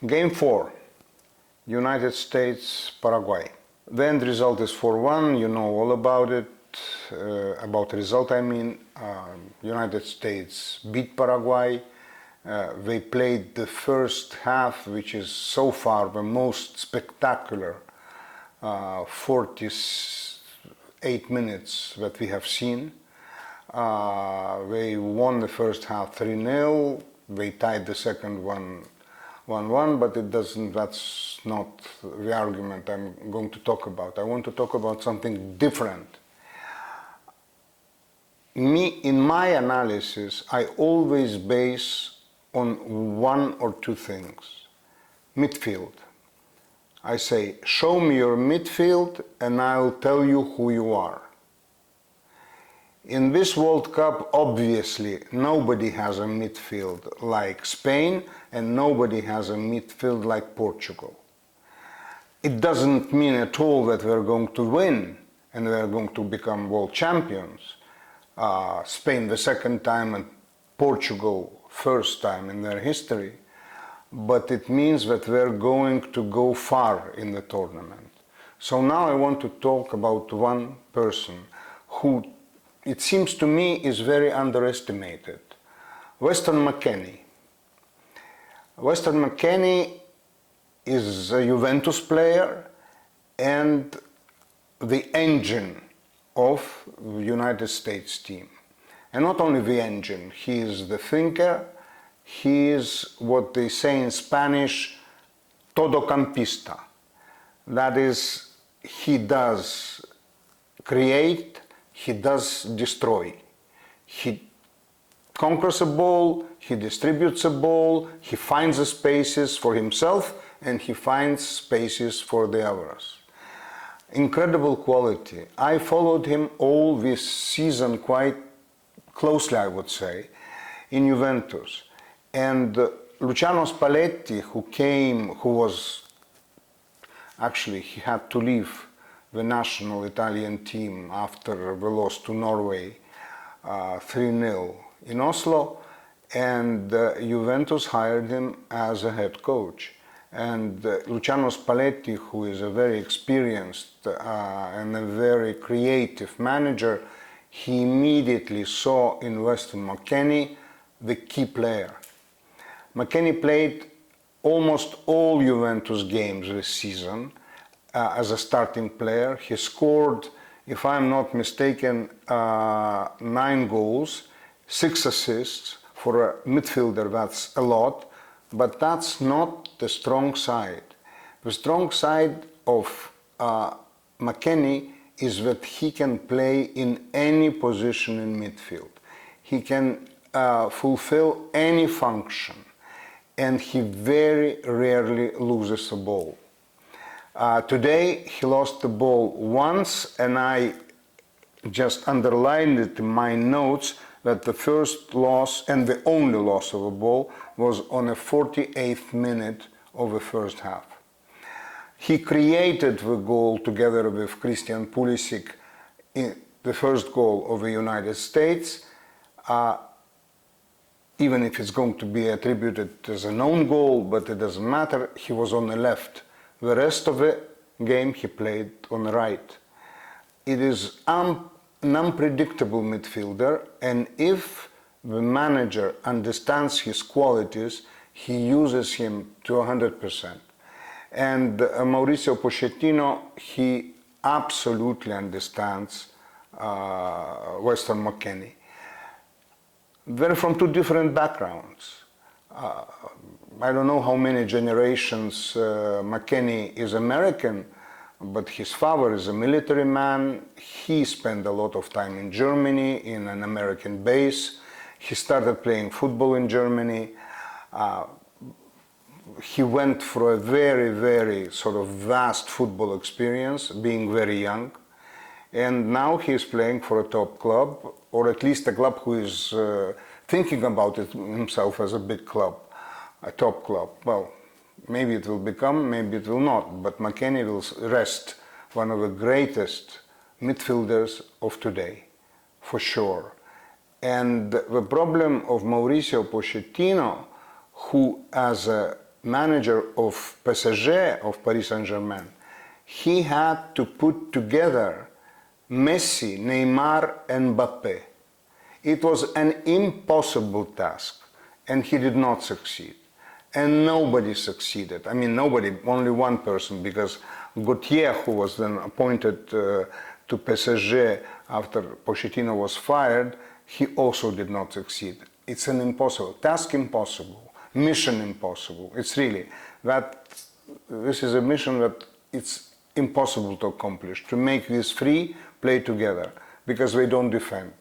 Game 4, United States, Paraguay. The end result is 4-1, you know all about it. About the result, I mean. United States beat Paraguay. They played the first half, which is so far the most spectacular 48 minutes that we have seen. They won the first half 3-0. They tied the second one 1-1, but that's not the argument I'm going to talk about. I want to talk about something different. In my analysis, I always base on one or two things. Midfield. I say, show me your midfield and I'll tell you who you are. In this World Cup, obviously, nobody has a midfield like Spain and nobody has a midfield like Portugal. It doesn't mean at all that we're going to win and we're going to become world champions. Spain the second time and Portugal first time in their history. But it means that we're going to go far in the tournament. So now I want to talk about one person who, it seems to me, is very underestimated. Weston McKennie. Weston McKennie is a Juventus player and the engine of the United States team. And not only the engine, he is the thinker, he is what they say in Spanish, Todo campista. That is, he does create, he does destroy. He conquers a ball, he distributes a ball, he finds the spaces for himself and he finds spaces for the others. Incredible quality. I followed him all this season quite closely, I would say, in Juventus. And Luciano Spalletti, he had to leave the national Italian team after the loss to Norway 3-0 in Oslo, and Juventus hired him as a head coach. And Luciano Spalletti, who is a very experienced and a very creative manager, he immediately saw in Weston McKennie the key player. McKennie played almost all Juventus games this season as a starting player. He scored, if I'm not mistaken, 9 goals, 6 assists. For a midfielder, that's a lot, but that's not the strong side. The strong side of McKennie is that he can play in any position in midfield. He can fulfill any function, and he very rarely loses a ball. Today he lost the ball once, and I just underlined it in my notes that the first loss and the only loss of a ball was on a 48th minute of the first half. He created the goal together with Christian Pulisic, in the first goal of the United States, even if it's going to be attributed as an own goal, but it doesn't matter, he was on the left. The rest of the game he played on the right. It is an unpredictable midfielder, and if the manager understands his qualities, he uses him to 100%. And Mauricio Pochettino, he absolutely understands Weston McKennie. They're from two different backgrounds. I don't know how many generations McKennie is American, but his father is a military man. He spent a lot of time in Germany in an American base. He started playing football in Germany. He went for a very, very sort of vast football experience, being very young. And now he is playing for a top club, or at least a club who is thinking about it himself as a big club, a top club. Well, maybe it will become, maybe it will not, but McKennie will rest one of the greatest midfielders of today, for sure. And the problem of Mauricio Pochettino, who as a manager of PSG, of Paris Saint-Germain, he had to put together Messi, Neymar, and Mbappé. It was an impossible task, and he did not succeed. And nobody succeeded. I mean, nobody, only one person, because Gauthier, who was then appointed to PSG after Pochettino was fired, he also did not succeed. It's an impossible, task impossible, mission impossible. It's really, this is a mission that it's impossible to accomplish, to make these three play together, because they don't defend.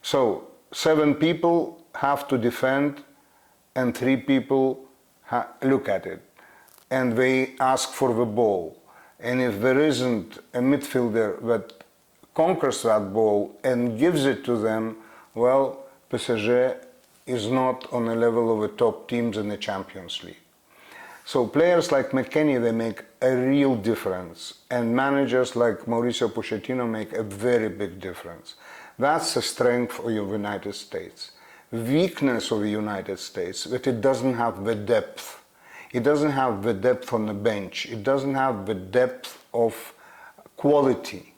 So 7 people have to defend, and 3 people look at it, and they ask for the ball. And if there isn't a midfielder that conquers that ball and gives it to them, well, PSG is not on the level of the top teams in the Champions League. So players like McKennie, they make a real difference, and managers like Mauricio Pochettino make a very big difference. That's the strength of the United States. Weakness of the United States, that it doesn't have the depth. It doesn't have the depth on the bench. It doesn't have the depth of quality.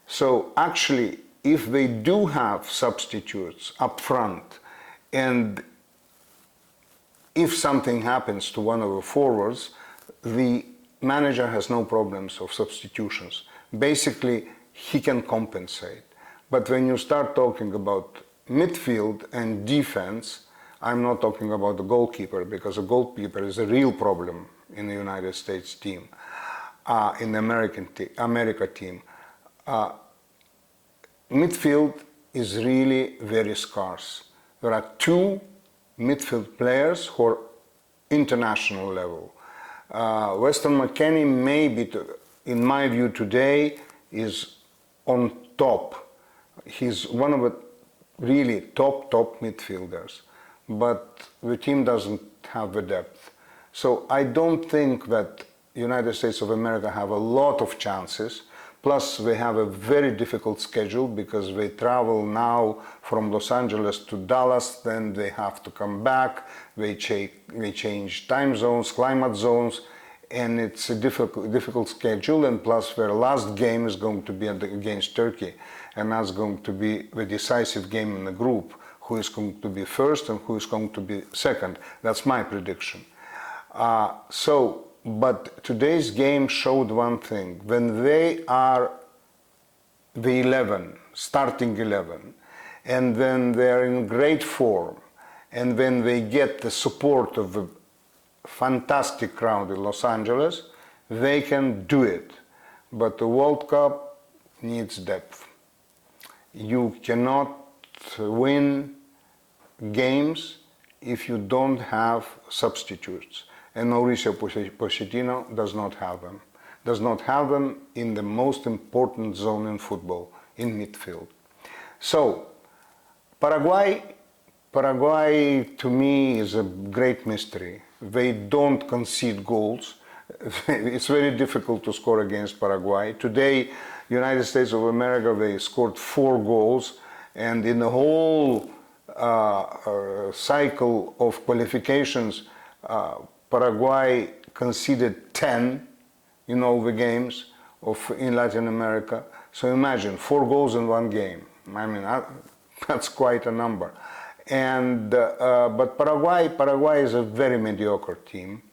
So actually, if they do have substitutes up front, and if something happens to one of the forwards, the manager has no problems of substitutions. Basically, he can compensate. But when you start talking about midfield and defense, I'm not talking about the goalkeeper, because the goalkeeper is a real problem in the United States team, in the America team. Midfield is really very scarce. There are 2 midfield players who are international level. Weston McKennie, maybe, in my view today, is on top. He's one of the really top midfielders, but the team doesn't have the depth. So I don't think that United States of America have a lot of chances. Plus, they have a very difficult schedule, because they travel now from Los Angeles to Dallas, then they have to come back, they change time zones, climate zones, and it's a difficult schedule. And plus, their last game is going to be against Turkey, and that's going to be the decisive game in the group, who is going to be first and who is going to be second. That's my prediction. But today's game showed one thing. When they are the 11, starting 11, and then they're in great form, and when they get the support of a fantastic crowd in Los Angeles, they can do it. But the World Cup needs depth. You cannot win games if you don't have substitutes. And Mauricio Pochettino does not have them. Does not have them in the most important zone in football, in midfield. So, Paraguay to me is a great mystery. They don't concede goals. It's very difficult to score against Paraguay. Today, United States of America, they scored 4 goals, and in the whole cycle of qualifications, Paraguay conceded 10 in all the games in Latin America. So imagine 4 goals in 1 game. I mean, that's quite a number. And but Paraguay is a very mediocre team.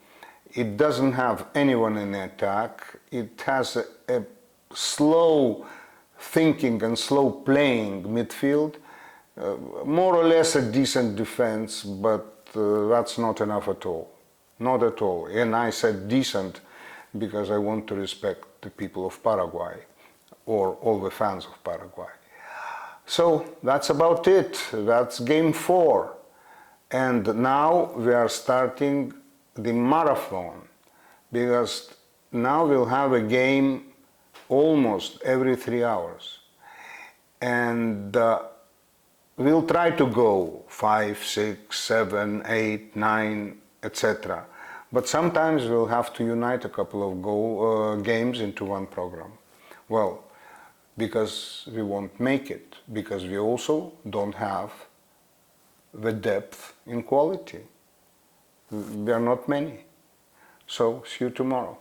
It doesn't have anyone in the attack. It has a slow thinking and slow playing midfield. More or less a decent defense, but that's not enough at all. Not at all. And I said decent because I want to respect the people of Paraguay, or all the fans of Paraguay. So that's about it. That's game 4. And now we are starting the marathon, because now we'll have a game almost every 3 hours. And we'll try to go 5, 6, 7, 8, 9, etc. But sometimes we'll have to unite a couple of games into one program. Well, because we won't make it, because we also don't have the depth in quality. There are not many. So see you tomorrow.